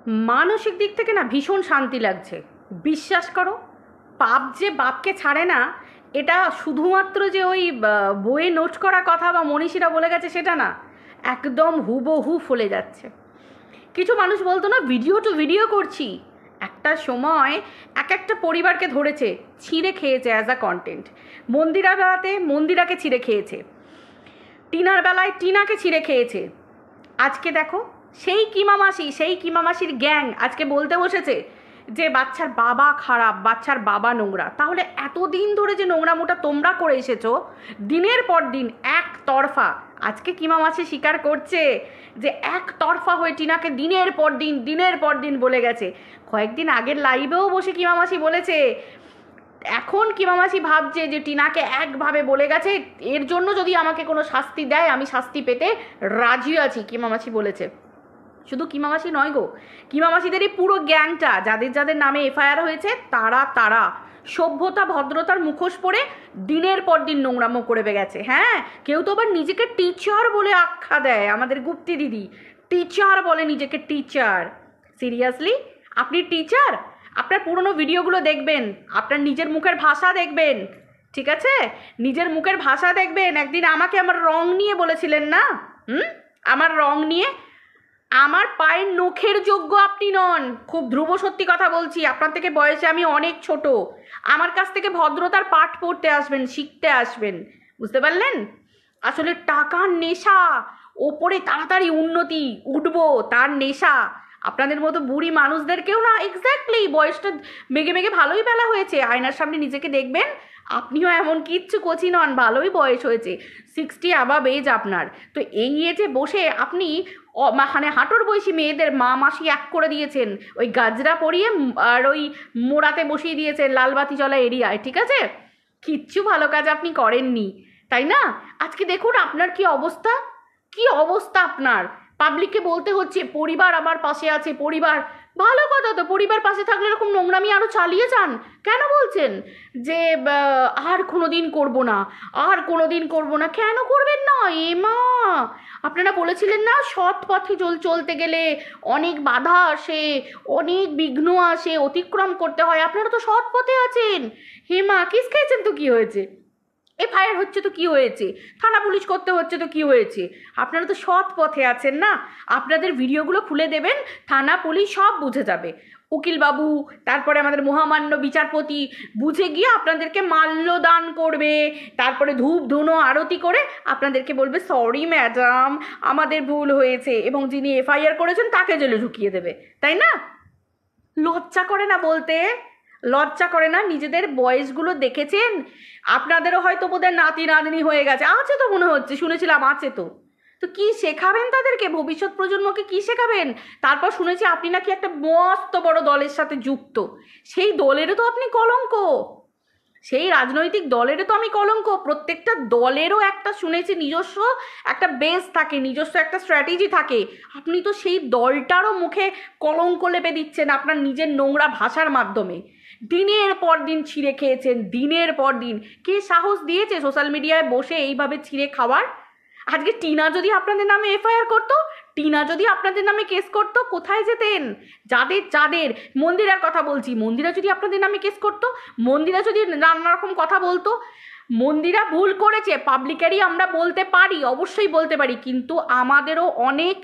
মানসিক দিক থেকে না ভীষণ শান্তি লাগছে। বিশ্বাস করো, পাপ যে বাপকে ছাড়ে না, এটা শুধুমাত্র যে ওই বইয়ে নোট করা কথা বা মনীষীরা বলে গেছে সেটা না, একদম হুবহু ফলে যাচ্ছে। কিছু মানুষ বলতো না ভিডিও টু ভিডিও করছি, একটা সময় এক একটা পরিবারকে ধরেছে, ছিঁড়ে খেয়েছে অ্যাজ আ কন্টেন্ট। মন্দিরা বেলাতে মন্দিরাকে ছিঁড়ে খেয়েছে, টিনার বেলায় টিনাকে ছিঁড়ে খেয়েছে। আজকে দেখো সেই কিমা মাসি, সেই কিমা মাসির গ্যাং আজকে বলতে বসেছে যে বাচ্চার বাবা খারাপ, বাচ্চার বাবা নোংরা। তাহলে এতদিন ধরে যে নোংরামোটা তোমরা করে এসেছো দিনের পর দিন একতরফা, আজকে কিমা মাসি স্বীকার করছে যে একতরফা হয়ে টিনাকে দিনের পর দিন বলে গেছে। কয়েকদিন আগের লাইভেও বসে কিমা মাসি বলেছে, এখন কিমা মাসি ভাবছে যে টিনাকে একভাবে বলে গেছে, এর জন্য যদি আমাকে কোনো শাস্তি দেয় আমি শাস্তি পেতে রাজি আছি, কিমা মাসি বলেছে। শুধু কিমা মাসি নয় গো, কিমা মাসিদেরই পুরো গ্যাংটা, যাদের যাদের নামে এফআইআর হয়েছে তারা সভ্যতা ভদ্রতার মুখোশ পরে দিনের পর দিন নোংরামো করে গেছে। হ্যাঁ, কেউ তো আবার নিজেকে টিচার বলে আখ্যা দেয়, আমাদের গুপ্তি দিদি টিচার বলে নিজেকে, টিচার। সিরিয়াসলি আপনি টিচার? আপনার পুরনো ভিডিওগুলো দেখবেন, আপনার নিজের মুখের ভাষা দেখবেন, ঠিক আছে? নিজের মুখের ভাষা দেখবেন। একদিন আমাকে আমার রং নিয়ে বলেছিলেন না, আমার রং নিয়ে, আমার পায়ের নখের যোগ্য আপনি নন। খুব ধ্রুব সত্যি কথা বলছি, আপনার থেকে বয়সে আমি অনেক ছোট। আমার কাছ থেকে ভদ্রতার পাঠ পড়তে আসবেন, শিখতে আসবেন, বুঝতে পারলেন? আসলে টাকার নেশা, ওপরে তাড়াতাড়ি উন্নতি উঠবো তার নেশা। আপনাদের মতো বুড়ি মানুষদেরকেও না, এক্স্যাক্টলি বয়সটা মেঘে মেঘে ভালোই বেলা হয়েছে, আয়নার সামনে নিজেকে দেখবেন, আপনিও এমন কিচ্ছু কচি নন, ভালোই বয়স হয়েছে, 60 অ্যাবাভ এজ আপনার। তো এই এজে বসে আপনি মানে হাঁটুর বয়সী মেয়েদের মা মাসি এক করে দিয়েছেন, ওই গাজরা পরিয়ে আর ওই মোড়াতে বসিয়ে দিয়েছেন লালবাতি জ্বলা এরিয়ায়, ঠিক আছে? কিচ্ছু ভালো কাজ আপনি করেননি, তাই না? আজকে দেখুন আপনার কি অবস্থা, কি অবস্থা আপনার। পাবলিককে বলতে হচ্ছে পরিবার আমার পাশে আছে, পরিবার। ভালো কথা তো, পরিবার পাশে থাকলে এরকম নোংরামি আরও চালিয়ে যান। কেন বলছেন যে আর কোনো দিন করবো না, আর কোনো দিন করবো না? কেন করবেন না? এ মা, আপনারা বলেছিলেন না সৎ পথে চলতে গেলে অনেক বাধা আসে, অনেক বিঘ্ন আসে, অতিক্রম করতে হয়। আপনারা তো সৎ পথে আছেন। হে মা, কিস খেয়েছেন তো কি হয়েছে? এফআইআর হচ্ছে তো কি হয়েছে? থানা পুলিশ করতে হচ্ছে তো কি হয়েছে? আপনারা তো সৎ পথে আছেন না। আপনাদের ভিডিওগুলো খুলে দেবেন, থানা পুলিশ সব বুঝে যাবে। উকিলবাবু, তারপরে আমাদের মহামান্য বিচারপতি বুঝে গিয়ে আপনাদেরকে মাল্যদান করবে, তারপরে ধূপ ধুনো আরতি করে আপনাদেরকে বলবে সরি ম্যাডাম, আমাদের ভুল হয়েছে, এবং যিনি এফআইআর করেছেন তাকে জেলে ঢুকিয়ে দেবে, তাই না? লজ্জা করে না বলতে? লজ্জা করে না? নিজেদের বয়সগুলো দেখেছেন? আপনাদেরও হয়তো বোধহয় নাতি নাতনি হয়ে গেছে, আছে তো মনে হচ্ছে, শুনেছিলাম আছে তো। তো কি শেখাবেন তাদেরকে? ভবিষ্যৎ প্রজন্মকে কি শেখাবেন? তারপর শুনেছি আপনি নাকি একটা মস্ত বড় দলের সাথে যুক্ত, সেই দলেরও তো আপনি কলঙ্ক, সেই রাজনৈতিক দলেরও তো আমি কলঙ্ক। প্রত্যেকটা দলেরও একটা শুনেছি নিজস্ব একটা বেস থাকে, নিজস্ব একটা স্ট্র্যাটেজি থাকে। আপনি তো সেই দলটারও মুখে কলঙ্ক লেপে দিচ্ছেন আপনার নিজের নোংরা ভাষার মাধ্যমে। দিনের পর দিন ছিঁড়ে খেয়েছেন, দিনের পর দিন। কে সাহস দিয়েছে সোশ্যাল মিডিয়ায় বসে এইভাবে ছিঁড়ে খাওয়ার? আজকে টিনা যদি আপনাদের নামে এফআইআর করতো, টিনা যদি আপনাদের নামে কেস করতো, কোথায় যেতেন? যাদের মন্দিরার কথা বলছি, মন্দিরা যদি আপনাদের নামে কেস করতো, মন্দিরা যদি নানা রকম কথা বলতো, মন্দিরা ভুল করেছে, পাবলিকেরই আমরা বলতে পারি, অবশ্যই বলতে পারি, কিন্তু আমাদেরও অনেক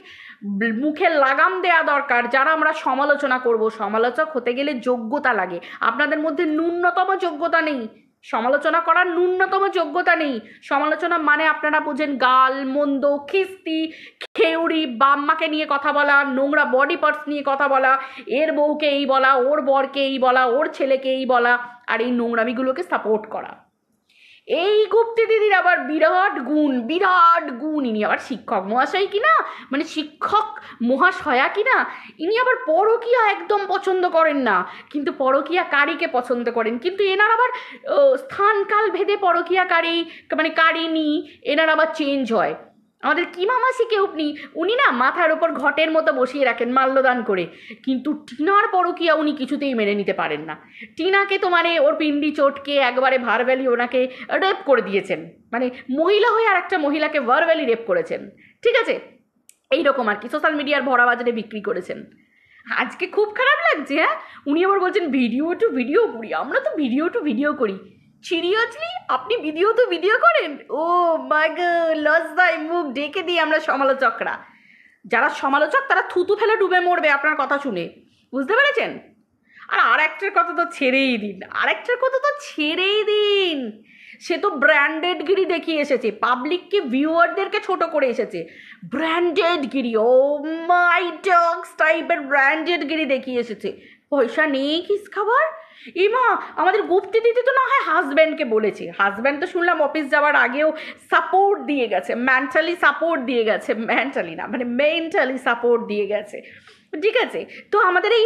মুখে লাগাম দেয়া দরকার। যারা আমরা সমালোচনা করব, সমালোচক হতে গেলে যোগ্যতা লাগে, আপনাদের মধ্যে ন্যূনতম যোগ্যতা নেই, সমালোচনা করার ন্যূনতম যোগ্যতা নেই। সমালোচনা মানে আপনারা বোঝেন গাল মন্দ, খিস্তি, খেউড়ি, বাম্মাকে নিয়ে কথা বলা, নোংরা বডি পার্টস নিয়ে কথা বলা, এর বউকে এই বলা, ওর বরকে এই বলা, ওর ছেলেকে এই বলা, আর এই নোংরামিগুলোকে সাপোর্ট করা। এই গুপ্তি দিদির আবার বিরাট গুণ, ইনি আবার শিক্ষক মহাশয় কিনা, মানে শিক্ষক মহাশয়া কিনা। ইনি আবার পরকীয়া একদম পছন্দ করেন না, কিন্তু পরকীয়া কারীকে পছন্দ করেন। কিন্তু এনার আবার স্থানকাল ভেদে পরকীয়া কারী, মানে কারিনী, এনার আবার চেঞ্জ হয়। আমাদের কিমা মাসিকে উনি না মাথার ওপর ঘটের মতো বসিয়ে রাখেন মাল্যদান করে, কিন্তু টিনার পরকীয়া উনি কিছুতেই মেনে নিতে পারেন না। টিনাকে তো মানে ওর পিন্ডি চটকে একবারে ভার্বালি ওনাকে রেপ করে দিয়েছেন, মানে মহিলা হয়ে আর একটা মহিলাকে ভার্বালি রেপ করেছেন, ঠিক আছে? এইরকম আর কি, সোশ্যাল মিডিয়ার ভরা বাজারে বিক্রি করেছেন। আজকে খুব খারাপ লাগছে। হ্যাঁ, উনি আবার বলছেন ভিডিও টু ভিডিও করি, আমরা তো ভিডিও টু ভিডিও করি। সিরিয়াসলি আপনি ভিডিও টু ভিডিও করেন? ও মাই গড, লজ্জায় মুখ ঢেকে দিই আমরা সমালোচকরা। যারা সমালোচক তারা থুতু ফেলে ডুবে মরবে আপনার কথা শুনে, বুঝতে পেরেছেন? আর একটার কথা তো ছেড়েই দিন, সে তো ব্র্যান্ডেড গিরি দেখিয়ে এসেছে, পাবলিককে ভিউয়ারদেরকে ছোট করে এসেছে। ব্র্যান্ডেড গিরি, ও মাই ডগস টাইপের ব্র্যান্ডেড গিরি দেখিয়ে এসেছে। পয়সা নেই কিস খাবার। মা, আমাদের গুপ্তি দিতে তো না হয় হাজব্যান্ডকে বলেছে, হাজব্যান্ড তো শুনলাম অফিস যাওয়ার আগেও সাপোর্ট দিয়ে গেছে, মেন্টালি সাপোর্ট দিয়ে গেছে, মেন্টালি না মানে মেন্টালি সাপোর্ট দিয়ে গেছে। ঠিক আছে, তো আমাদের এই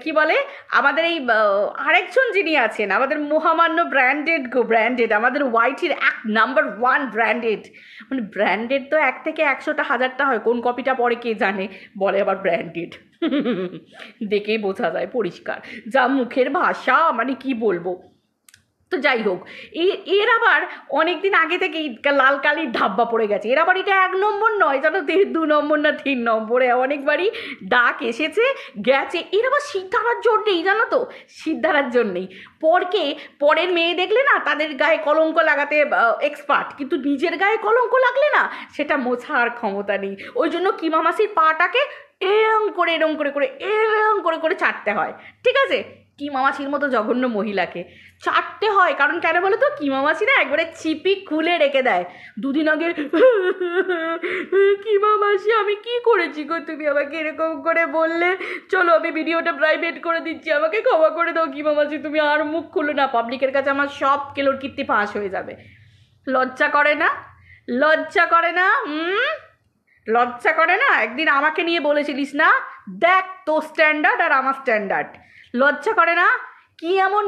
কি বলে, আমাদের এই আরেকজন যিনি আছেন, আমাদের মহামান্য ব্র্যান্ডেড আমাদের ওয়াইটির 1 ব্র্যান্ডেড, মানে ব্র্যান্ডেড তো 1 থেকে 100টা 1000টা হয়, কোন কপিটা পরে কে জানে, বলে আবার ব্র্যান্ডেড। দেখেই বোঝা যায় পরিষ্কার, যা মুখের ভাষা, মানে কি বলবো। তো যাই হোক, এর আবার অনেক দিন আগে থেকেই লাল কালির ধাব্বা পড়ে গেছে। এর আবার এটা 1 নম্বর নয়, জানো, 2 নম্বর না 3 নম্বরে অনেকবারই ডাক এসেছে গেছে। এর আবার সিদ্ধারার জন্যেই, জানো তো, সিদ্ধারার জন্যেই। পরের মেয়ে দেখলে না তাদের গায়ে কলঙ্ক লাগাতে এক্সপার্ট, কিন্তু নিজের গায়ে কলঙ্ক লাগলে না সেটা মোছার ক্ষমতা নেই। ওই জন্য কিমা মাসির পাটাকে এরম করে চাটতে হয়। ঠিক আছে, কিমা মাসির মতো জঘন্য মহিলাকে চাটতে হয়, কারণ কেন বলো তো, কিমা মাসি না একবারে চিপি খুলে রেখে দেয়। দুদিন আগে কিমা মাসি আমি কি করেছি গো, তুমি আমাকে এরকম করে বললে, চলো আমি ভিডিওটা প্রাইভেট করে দিচ্ছি, আমাকে ক্ষমা করে দাও কিমা মাসি, তুমি আর মুখ খুলো না, পাবলিকের কাছে আমার সব কেলোর কীর্তি ফাঁস হয়ে যাবে। লজ্জা করে না? লজ্জা করে না? লজ্জা করে না? একদিন আমাকে নিয়ে বলেছিলিস না, দেখ তোর স্ট্যান্ডার্ড আর আমার স্ট্যান্ডার্ড। লজ্জা করে না? কি এমন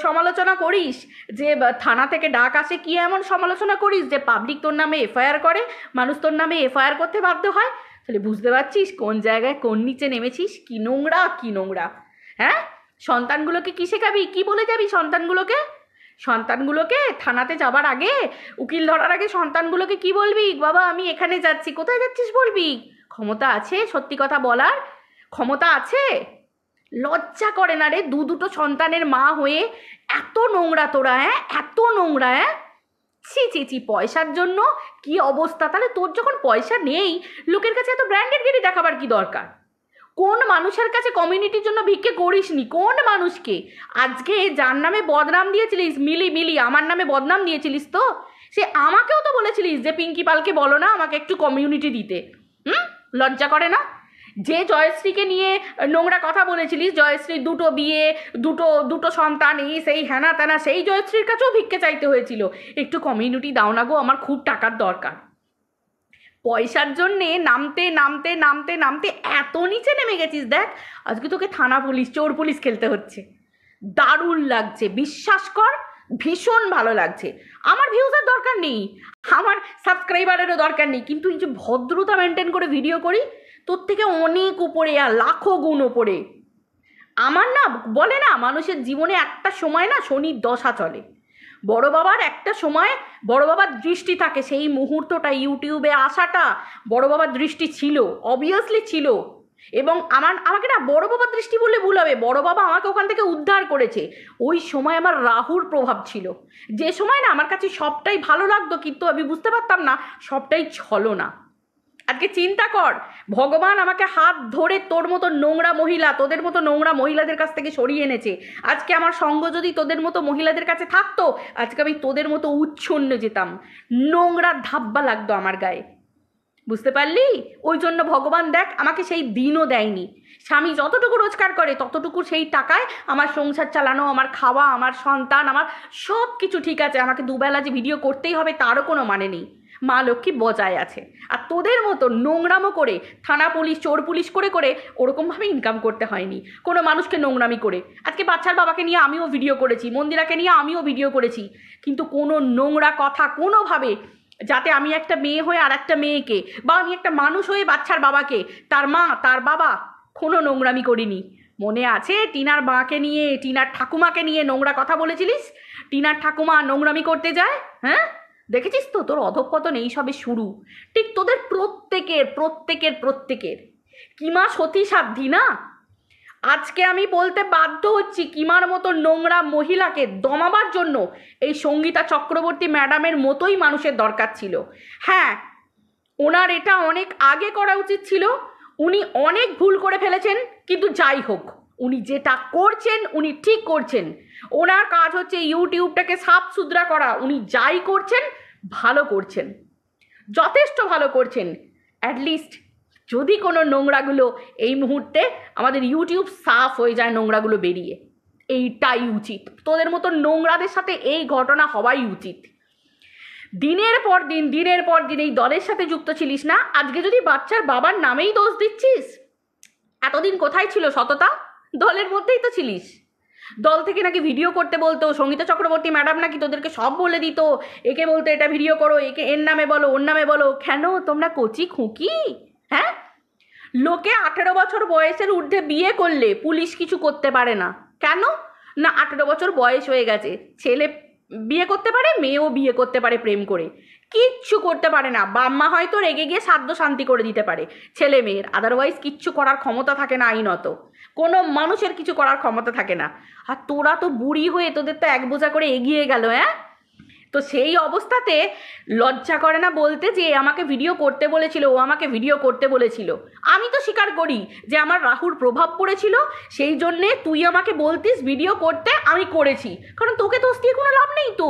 সমালোচনা করিস যে থানা থেকে ডাক আসে, কি এমন সমালোচনা করিস যে পাবলিক তোর নামে এফআইআর করে, মানুষ তোর নামে এফআইআর করতে বাধ্য হয়। তাহলে বুঝতে পারছিস কোন জায়গায় কোন নিচে নেমেছিস, কি নোংরা। হ্যাঁ, সন্তানগুলোকে কি শেখাবি, কি বলে যাবি সন্তানগুলোকে থানাতে যাবার আগে, উকিল ধরার আগে সন্তানগুলোকে কি বলবি, বাবা আমি এখানে যাচ্ছি, কোথায় যাচ্ছিস বলবি? ক্ষমতা আছে সত্যি কথা বলার? ক্ষমতা আছে? লজ্জা করে না রে? দুটো সন্তানের মা হয়ে এত নোংরা তোরা, এত নোংরা। ছি, পয়সার জন্য কি অবস্থা। তাহলে তোর যখন পয়সা নেই, লোকের কাছে এত ব্র্যান্ডেড গিরি দেখাবার কি দরকার? কোন মানুষের কাছে কমিউনিটির জন্য ভিক্ষে করিসনি? কোন মানুষকে? আজকে যার নামে বদনাম দিয়েছিলিস, মিলি আমার নামে বদনাম দিয়েছিলিস, তো সে আমাকেও তো বলেছিলিস যে পিঙ্কি পালকে বলো না আমাকে একটু কমিউনিটি দিতে। লজ্জা করে না? যে জয়শ্রীকে নিয়ে নোংরা কথা বলেছিলিস, জয়শ্রীর 2টো বিয়ে, দুটো সন্তান, এই সেই হ্যানা ত্যানা, সেই জয়শ্রীর কাছেও ভিক্ষে চাইতে হয়েছিল, একটু কমিউনিটি দাও না গো, আমার খুব টাকার দরকার। পয়সার জন্যে নামতে এত নিচে নেমে গেছিস। দেখ আজকে তোকে থানা পুলিশ, চোর পুলিশ খেলতে হচ্ছে। দারুণ লাগছে, বিশ্বাস কর, ভীষণ ভালো লাগছে। আমার ভিউজের দরকার নেই, আমার সাবস্ক্রাইবারেরও দরকার নেই, কিন্তু এই যে ভদ্রতা মেনটেন করে ভিডিও করি, তোর থেকে অনেক উপরে আর লাখো গুণ ওপরে। আমার না বলে না, মানুষের জীবনে একটা সময় না শনির দশা চলে। বড় বাবার একটা সময় বড় বাবার দৃষ্টি থাকে, সেই মুহূর্তটা ইউটিউবে আসাটা বড় বাবার দৃষ্টি ছিল, অবভিয়াসলি ছিল। এবং আমাকে না বড় বাবার দৃষ্টি বললে ভুল হবে, বড় বাবা আমাকে ওখান থেকে উদ্ধার করেছে। ওই সময় আমার রাহুর প্রভাব ছিল, যে সময় না আমার কাছে সবটাই ভালো লাগতো, কিন্তু আমি বুঝতে পারতাম না সবটাই ছলনা। আজকে চিন্তা কর, ভগবান আমাকে হাত ধরে তোর মতো নোংরা মহিলা, তোদের মতো নোংরা মহিলাদের কাছ থেকে সরিয়ে এনেছে। আজকে আমার সঙ্গ যদি তোদের মতো মহিলাদের কাছে থাকতো, আজকে আমি তোদের মতো উচ্ছন্ন যেতাম, নোংরা ধাব্বা লাগতো আমার গায়ে। বুঝতে পারলি? ওই জন্য ভগবান দেখ আমাকে সেই দিনও দেয়নি। স্বামী যতটুকু রোজগার করে ততটুকু সেই টাকায় আমার সংসার চালানো, আমার খাওয়া, আমার সন্তান, আমার সব কিছু ঠিক আছে। আমাকে দুবেলা যে ভিডিও করতেই হবে তারও কোনো মানে নেই, মা লক্ষ্মী বজায় আছে। আর তোদের মতো নোংরামো করে থানা পুলিশ, চোর পুলিশ করে ওরকমভাবে ইনকাম করতে হয়নি কোনো মানুষকে নোংরামি করে। আজকে বাচ্চার বাবাকে নিয়ে আমিও ভিডিও করেছি, মন্দিরাকে নিয়ে আমিও ভিডিও করেছি, কিন্তু কোনো নোংরা কথা কোনোভাবে, যাতে আমি একটা মেয়ে হয়ে আর একটা মেয়েকে, বা আমি একটা মানুষ হয়ে বাচ্চার বাবাকে, তার মা তার বাবা, কোনো নোংরামি করিনি। মনে আছে টিনার মাকে নিয়ে, টিনার ঠাকুমাকে নিয়ে নোংরা কথা বলেছিলিস? টিনার ঠাকুমা নোংরামি করতে যায়, হ্যাঁ দেখেছিস তো? তোর অধঃপতন এই সবে শুরু। ঠিক তোদের প্রত্যেকের কিমা সতী সাধ্যি না। আজকে আমি বলতে বাধ্য হচ্ছি, কিমার মতো নোংরা মহিলাকে দমাবার জন্য এই সঙ্গীতা চক্রবর্তী ম্যাডামের মতোই মানুষের দরকার ছিল। হ্যাঁ, ওনার এটা অনেক আগে করা উচিত ছিল, উনি অনেক ভুল করে ফেলেছেন, কিন্তু যাই হোক উনি যেটা করছেন উনি ঠিক করছেন। ওনার কাজ হচ্ছে ইউটিউবটাকে সাফ সুতরা করা, উনি যাই করছেন ভালো করছেন, যথেষ্ট ভালো করছেন। অ্যাটলিস্ট যদি কোনো নোংরাগুলো এই মুহূর্তে আমাদের ইউটিউব সাফ হয়ে যায়, নোংরাগুলো বেরিয়ে, এইটাই উচিত। তোদের মতো নোংরাদের সাথে এই ঘটনা হওয়াই উচিত। দিনের পর দিন এই দলের সাথে যুক্ত ছিলিস না, আজকে যদি বাচ্চার বাবার নামেই দোষ দিচ্ছিস, এতদিন কোথায় ছিল সততা? দলের মধ্যেই তো ছিলিস। দল থেকে নাকি ভিডিও করতে বলতো, সঙ্গীতা চক্রবর্তী ম্যাডাম নাকি তোদেরকে সব বলে দিত, একে বলতো এটা ভিডিও করো, একে এর নামে বলো, ওর নামে বলো। কেন? তোমরা কচি খুঁকি? হ্যাঁ, লোকে 18 বছর বয়সের ঊর্ধ্বে বিয়ে করলে পুলিশ কিছু করতে পারে না। কেন না? 18 বছর বয়স হয়ে গেছে, ছেলে বিয়ে করতে পারে, মেয়েও বিয়ে করতে পারে প্রেম করে, কিচ্ছু করতে পারে না। বাম্মা হয়তো রেগে গিয়ে সাধ্য শান্তি করে দিতে পারে ছেলে মেয়ের, আদারওয়াইজ কিচ্ছু করার ক্ষমতা থাকে না আইনত, কোনো মানুষের কিছু করার ক্ষমতা থাকে না। আর তোরা তো বুড়ি হয়ে, তোদের তো এক বোঝা করে এগিয়ে গেল। হ্যাঁ, তো সেই অবস্থাতে লজ্জা করে না বলতে যে আমাকে ভিডিও করতে বলেছিল, ও আমাকে ভিডিও করতে বলেছিল। আমি তো স্বীকার করি যে আমার রাহুর প্রভাব পড়েছিল, সেই জন্যে তুই আমাকে বলতিস ভিডিও করতে, আমি করেছি, কারণ তোকে দোষ দিয়ে কোনো লাভ নেই। তো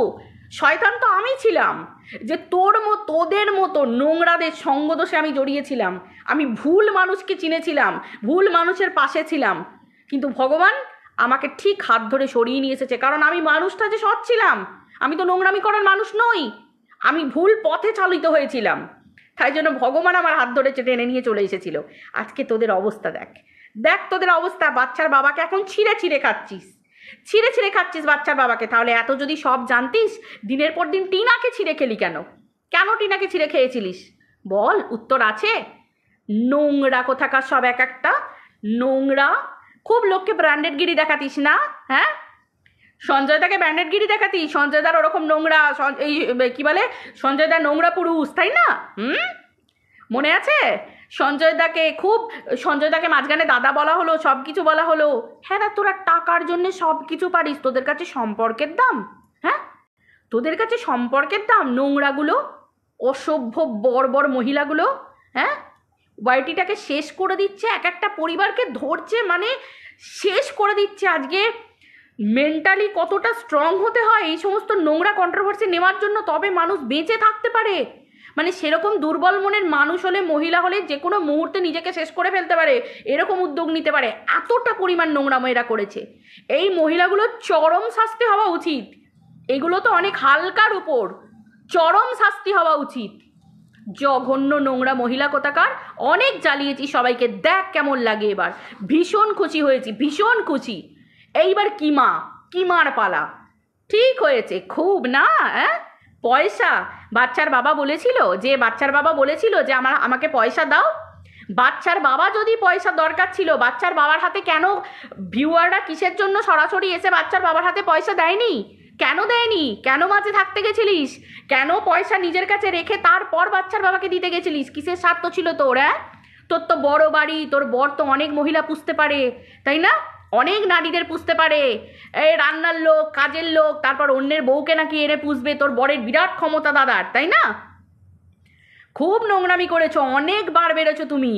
শয়তান তো আমি ছিলাম, যে তোদের মতো নোংরাদের সঙ্গদোষে আমি জড়িয়েছিলাম। আমি ভুল মানুষকে চিনেছিলাম, ভুল মানুষের পাশে ছিলাম, কিন্তু ভগবান আমাকে ঠিক হাত ধরে সরিয়ে নিয়ে এসেছে, কারণ আমি মানুষটা যে সৎ ছিলাম। আমি তো নোংরামি করার মানুষ নই, আমি ভুল পথে চালিত হয়েছিলাম, তাই জন্য ভগবান আমার হাত ধরে টেনে নিয়ে চলে এসেছিল। আজকে তোদের অবস্থা দেখ, দেখ তোদের অবস্থা। বাচ্চার বাবাকে এখন ছিঁড়ে খাচ্ছিস বাচ্চার বাবাকে। তাহলে এত যদি সব জানতিস, দিনের পর দিন টিনাকে ছিঁড়ে খেলি কেন? কেন টিনাকে ছিঁড়ে খেয়েছিলিস বল? উত্তর আছে। নোংরা কোথাকার সব, এক একটা নোংরা। খুব লোককে ব্র্যান্ডেডগিরি দেখাতিস না? হ্যাঁ, সঞ্জয়দাকে ব্র্যান্ডেডগিরি দেখাতিস, সঞ্জয়দার ওরকম নোংরা, এই কী বলে, সঞ্জয়দার নোংরা পুরুষ, তাই না? মনে আছে সঞ্জয়দাকে মাঝখানে দাদা বলা হলো, সব কিছু বলা হলো। হ্যাঁ, তোরা টাকার জন্য সব কিছু পারিস, তোদের কাছে সম্পর্কের দাম। হ্যাঁ, তোদের কাছে সম্পর্কের দাম। নোংরাগুলো, অসভ্য বর্বর মহিলাগুলো, হ্যাঁ, ওয়াইটিটাকে শেষ করে দিচ্ছে, এক একটা পরিবারকে ধরছে, মানে শেষ করে দিচ্ছে। আজকে মেন্টালি কতটা স্ট্রং হতে হয় এই সমস্ত নোংরা কন্ট্রোভার্সি নেওয়ার জন্য, তবে মানুষ বেঁচে থাকতে পারে। মানে সেরকম দুর্বল মনের মানুষ হলে, মহিলা হলে, যে কোনো মুহূর্তে নিজেকে শেষ করে ফেলতে পারে, এরকম উদ্যোগ নিতে পারে। এতটা পরিমাণ নোংরামো এরা করেছে। এই মহিলাগুলোর চরম শাস্তি হওয়া উচিত। এগুলো তো অনেক হালকার উপর, চরম শাস্তি হওয়া উচিত। জঘন্য নোংরা মহিলা কোথাকার, অনেক জ্বালিয়েছি সবাইকে, দেখ কেমন লাগে এবার। ভীষণ খুশি হয়েছি, ভীষণ খুশি। এইবার কিমার পালা। ঠিক হয়েছে খুব না? হ্যাঁ, পয়সা বাচ্চার বাবা বলেছিল যে আমাকে পয়সা দাও। বাচ্চার বাবা যদি পয়সা দরকার ছিল, বাচ্চার বাবার হাতে কেন ভিউয়াররা কিসের জন্য সরাসরি এসে বাচ্চার বাবার হাতে পয়সা দেয়নি? কেন দেয়নি? কেন মাঝে থাকতে গেছিলিস? কেন পয়সা নিজের কাছে রেখে তারপর বাচ্চার বাবাকে দিতে গেছিলিস? কিসের স্বার্থ ছিল তোর? হ্যাঁ, তোর তো বড় বাড়ি, তোর বর তো অনেক মহিলা পুষতে পারে, তাই না? অনেক নারীদের পুষতে পারে, এই রান্নার লোক, কাজের লোক, তারপর অন্যের বউকে নাকি এনে পুষবে। তোর বরের বিরাট ক্ষমতা দাদার, তাই না? খুব নোংরামি করেছো, অনেকবার বেড়েছো তুমি।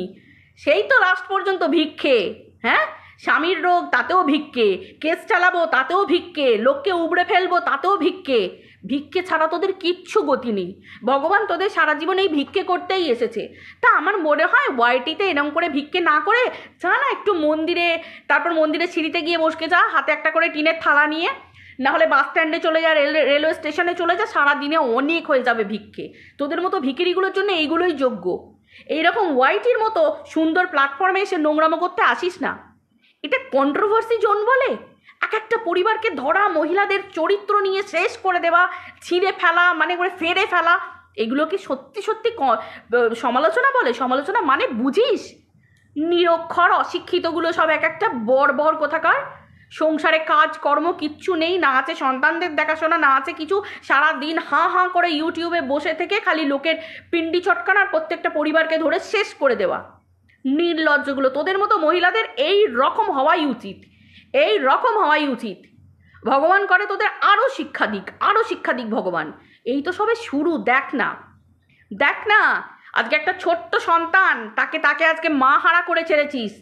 সেই তো লাস্ট পর্যন্ত ভিক্ষে। হ্যাঁ, স্বামীর রোগ, তাতেও ভিক্ষে, কেস চালাবো তাতেও ভিক্ষে, লোককে উবড়ে ফেলবো তাতেও ভিক্ষে। ভিক্ষে ছাড়া তোদের কিচ্ছু গতি নেই। ভগবান তোদের সারা জীবন এই ভিক্ষে করতেই এসেছে। তা আমার মনে হয় ওয়াইটিতে এরম করে ভিক্ষে না করে যা না, একটু মন্দিরে, তারপর মন্দিরে সিঁড়িতে গিয়ে বসকে যা, হাতে একটা করে টিনের থালা নিয়ে, না হলে বাস স্ট্যান্ডে চলে যা, রেলওয়ে স্টেশনে চলে যা, সারাদিনে অনেক হয়ে যাবে ভিক্ষে। তোদের মতো ভিখিরিগুলোর জন্য এইগুলোই যোগ্য। এইরকম ওয়াইটির মতো সুন্দর প্ল্যাটফর্মে এসে নোংরামো করতে আসিস না। এটা কন্ট্রোভার্সি জোন বলে? এক একটা পরিবারকে ধরা, মহিলাদের চরিত্র নিয়ে শেষ করে দেওয়া, ছিঁড়ে ফেলা, মানে করে ফেড়ে ফেলা, এগুলো কি সত্যি সত্যি সমালোচনা বলে? সমালোচনা মানে বুঝিস? নিরক্ষর অশিক্ষিতগুলো সব এক একটা বর্বর কোথাকার। সংসারে কাজ কর্ম কিচ্ছু নেই, না আছে সন্তানদের দেখাশোনা, না আছে কিছু। সারাদিন হাঁ হাঁ করে ইউটিউবে বসে থেকে খালি লোকের পিন্ডি চটকানোর, প্রত্যেকটা পরিবারকে ধরে শেষ করে দেওয়া। নির্লজ্জগুলো, তোদের মতো মহিলাদের এই রকম হওয়াই উচিত, এই রকম হওয়াই উচিত। ভগবান করে তোদের আরও শিক্ষা দিক, আরও শিক্ষা দিক ভগবান। এই তো সবে শুরু, দেখ না, দেখ না, আজকে একটা ছোট্ট সন্তান, তাকে আজকে মা হারা করে ছেড়েছিস,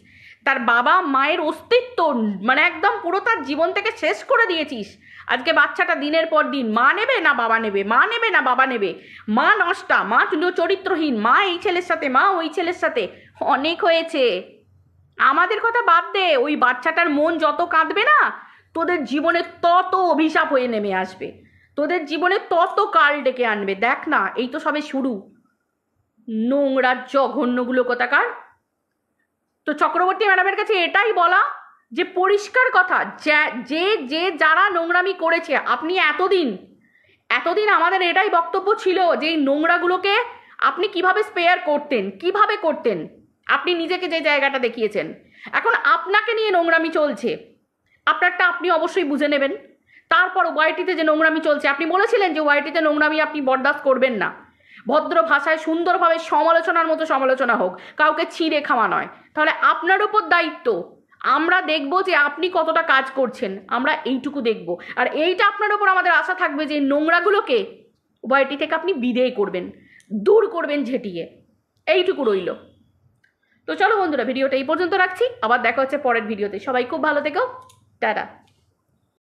তার বাবা মায়ের অস্তিত্ব মানে একদম পুরো তার জীবন থেকে শেষ করে দিয়েছিস। আজকে বাচ্চাটা দিনের পর দিন মা নেবে না বাবা নেবে, মা নেবে না বাবা নেবে, মা নষ্টা, মা চরিত্রহীন, মা এই ছেলের সাথে, মা ওই ছেলের সাথে। অনেক হয়েছে, আমাদের কথা বাদ দে, ওই বাচ্চাটার মন যত কাঁদবে না, তোদের জীবনে তত অভিশাপ হয়ে নেমে আসবে, তোদের জীবনে তত কাল ডেকে আনবে। দেখ না, এই তো সবে শুরু। নোংরা জঘন্যগুলো কোথাকার। তো চক্রবর্তী ম্যাডামের কাছে এটাই বলা যে পরিষ্কার কথা, যে যে যারা নোংরামি করেছে, আপনি এতদিন আমাদের এটাই বক্তব্য ছিল যে এই নোংরাগুলোকে আপনি কিভাবে স্পেয়ার করতেন, কিভাবে করতেন। আপনি নিজেকে যে জায়গাটা দেখিয়েছেন, এখন আপনাকে নিয়ে নোংরামি চলছে, আপনারটা আপনি অবশ্যই বুঝে নেবেন। তারপর ওয়াইটিতে যে নোংরামি চলছে, আপনি বলেছিলেন যে ওয়াইটিতে নোংরামি আপনি বরদাস্ত করবেন না, ভদ্র ভাষায় সুন্দরভাবে সমালোচনার মতো সমালোচনা হোক, কাউকে ছিঁড়ে খাওয়া নয়। তাহলে আপনার উপর দায়িত্ব, আমরা দেখব যে আপনি কতটা কাজ করছেন, আমরা এইটুকু দেখব। আর এইটা আপনার উপর আমাদের আশা থাকবে যে নোংরাগুলোকে ওয়াইটি থেকে আপনি বিদেয় করবেন, দূর করবেন ঝেঁটিয়ে, এইটুকু রইল। তো চলো বন্ধুরা, ভিডিওটা এই পর্যন্ত রাখছি, আবার দেখা হচ্ছে পরের ভিডিওতে। সবাই খুব ভালো থেকো, টাটা।